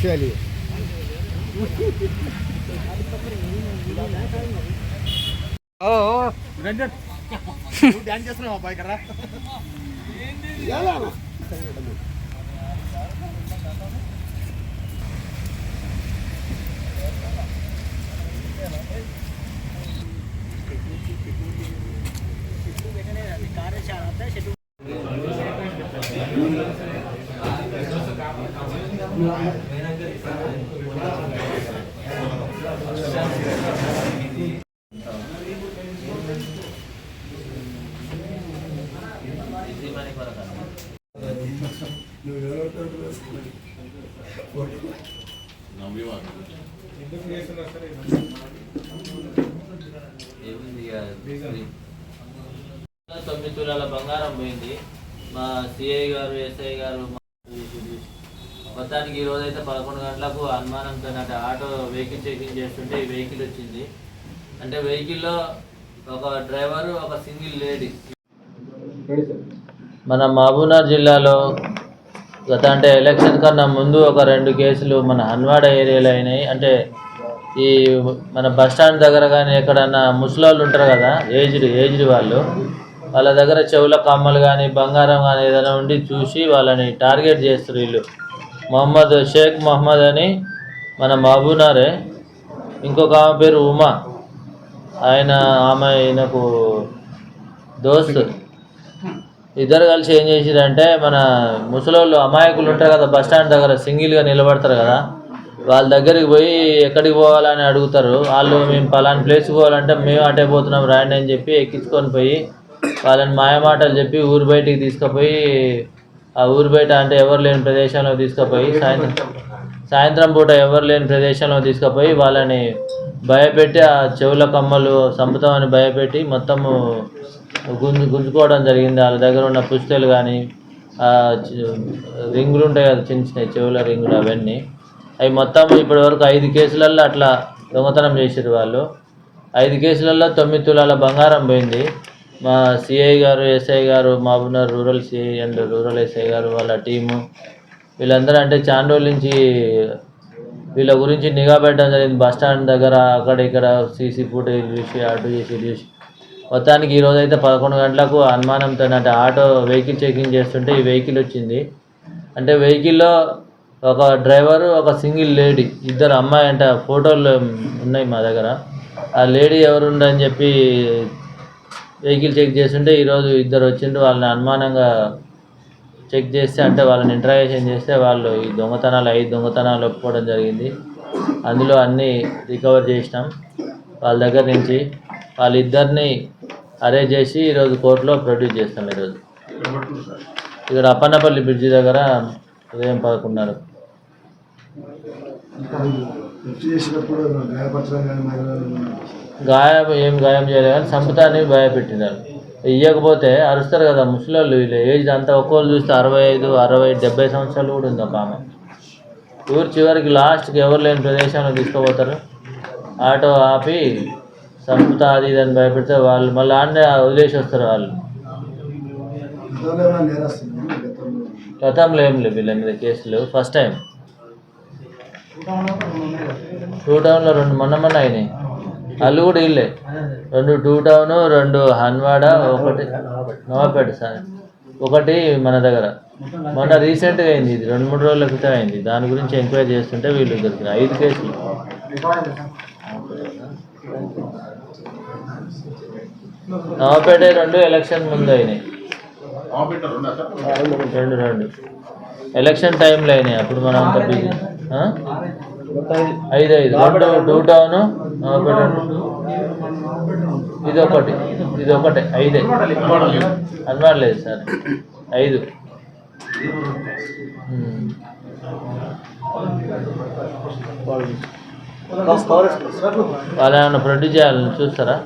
తీసుకెళ్ళి డ్యాన్స్ చేస్తున్నావు అబ్బాయి కదా తొమ్మిది తులాల బంగారం పోయింది. మా సిఐ గారు ఎస్ఐ గారు మొత్తానికి ఈ రోజైతే 11 గంటలకు అనుమానంతో ఆటో వెహికల్ చెకింగ్ చేస్తుంటే ఈ వెహికల్ వచ్చింది. అంటే వెహికల్లో ఒక డ్రైవరు ఒక సింగిల్ లేడీ. మన మహబూబ్నగర్ జిల్లాలో అంటే ఎలక్షన్ కన్నా ముందు ఒక 2 కేసులు మన హన్వాడ ఏరియాలో అయినాయి. అంటే ఈ మన బస్టాండ్ దగ్గర కానీ ఎక్కడన్నా ముసలోళ్ళు ఉంటారు కదా, ఏజ్డ్ వాళ్ళ దగ్గర చెవుల కమ్మలు కానీ బంగారం కానీ ఏదైనా ఉండి చూసి వాళ్ళని టార్గెట్ చేస్తారు. వీళ్ళు షేక్ మహమ్మద్ అని మన మహబూబ్నగరే. ఇంకొక ఆమె పేరు ఉమా, ఆయనకు దోస్తు. ఇద్దరు కలిసి ఏం చేసిరంటే మన ముసలోళ్ళు అమాయకులు ఉంటారు కదా బస్టాండ్ దగ్గర సింగిల్గా నిలబడతారు కదా, వాళ్ళ దగ్గరికి పోయి ఎక్కడికి పోవాలని అడుగుతారు. వాళ్ళు మేము పలానా ప్లేస్కి పోవాలంటే మేము అటే పోతున్నాం రాండి అని చెప్పి ఎక్కించుకొని పోయి వాళ్ళని మాయమాటలు చెప్పి ఊరు బయటికి తీసుకుపోయి ఆ ఊరు బయట అంటే ఎవరు లేని ప్రదేశంలో తీసుకుపోయి సాయంత్రం పూట ఎవరు లేని ప్రదేశంలో తీసుకుపోయి వాళ్ళని భయపెట్టి ఆ చెవుల కమ్మలు చంపుతామని భయపెట్టి మొత్తము గుంజుకోవడం జరిగింది. వాళ్ళ దగ్గర ఉన్న పుస్తలు కానీ రింగులు ఉంటాయి కదా, చిన్న చిన్న చెవుల రింగులు, అవన్నీ అవి మొత్తం ఇప్పటివరకు 5 కేసులలో అట్లా దొంగతనం చేసారు వాళ్ళు. 5 కేసులలో 9 తులాల బంగారం పోయింది. మా సిఐ గారు ఎస్ఐ గారు Mahabubnagar rural CI and rural SI గారు వాళ్ళ టీము వీళ్ళందరూ అంటే చాలా రోజుల నుంచి వీళ్ళ గురించి నిఘా పెట్టడం జరిగింది. బస్టాండ్ దగ్గర అక్కడ ఇక్కడ సీసీ ఫుటేజ్ చూసి అటు చూసి మొత్తానికి ఈరోజైతే 11 గంటలకు అనుమానంతో అంటే ఆటో వెహికల్ చెకింగ్ చేస్తుంటే ఈ వెహికల్ వచ్చింది. అంటే వెహికల్లో ఒక డ్రైవరు ఒక సింగిల్ లేడీ, ఇద్దరు అమ్మాయి అంటే ఫోటోలు ఉన్నాయి మా దగ్గర. ఆ లేడీ ఎవరుందని చెప్పి వెహికల్ చెక్ చేస్తుంటే ఈరోజు ఇద్దరు వచ్చిండ్రు. వాళ్ళని అనుమానంగా చెక్ చేస్తే అంటే వాళ్ళని ఇంట్రాగేషన్ చేస్తే వాళ్ళు ఈ 5 దొంగతనాలు ఒప్పుకోవడం జరిగింది. అందులో అన్నీ రికవర్ చేసినాం. వాళ్ళ దగ్గర నుంచి వాళ్ళిద్దరిని అరెస్ట్ చేసి ఈరోజు కోర్టులో ప్రొడ్యూస్ చేస్తాం. ఈరోజు ఇక్కడ అప్పన్నపల్లి బ్రిడ్జి దగ్గర ఉదయం 11:30. ఏం గాయం చేయలేదు కానీ చంపుతాని భయపెట్టినారు. ఇవ్వకపోతే అరుస్తారు కదా ముసలోళ్ళు. వీళ్ళు ఏజ్ అంతా ఒక్కోళ్ళు చూస్తే 65, 60, 70 సంవత్సరాలు కూడా ఉంది ఒక ఆమె. ఊరు చివరికి లాస్ట్కి ఎవరు లేని ప్రదేశంలో తీసుకుపోతారు. ఆటో ఆపి చంపుతా అది ఇదని భయపెడితే వాళ్ళు మళ్ళీ ఆడనే వదిలేసి వస్తారు. వాళ్ళు గతంలో ఏం లేవు వీళ్ళ మీద కేసులు. ఫస్ట్ టైం 2 టౌన్లో 2 మొన్న అయినాయి. వాళ్ళు కూడా వీళ్ళే 2 2 టౌన్, 2 హన్వాడ, 1 నవాపేట సార్, 1 మన దగ్గర. మొన్న రీసెంట్గా అయింది, ఇది 2-3 రోజుల క్రితం అయింది. దాని గురించి ఎంక్వైరీ చేస్తుంటే వీళ్ళు దొరికిన 5 కేసులు. నవాపేట 2 ఎలక్షన్ ముందు అయినాయి. 2 ఎలక్షన్ టైంలో అయినాయి. అప్పుడు మనం అంత బిజీ. 5 2 టౌను నవాపేట, ఇది ఒకటి 5 అనవాడలేదు సార్ 5. వాళ్ళు ఏమన్నా ప్రొడ్యూస్ చేయాలని చూస్తారా?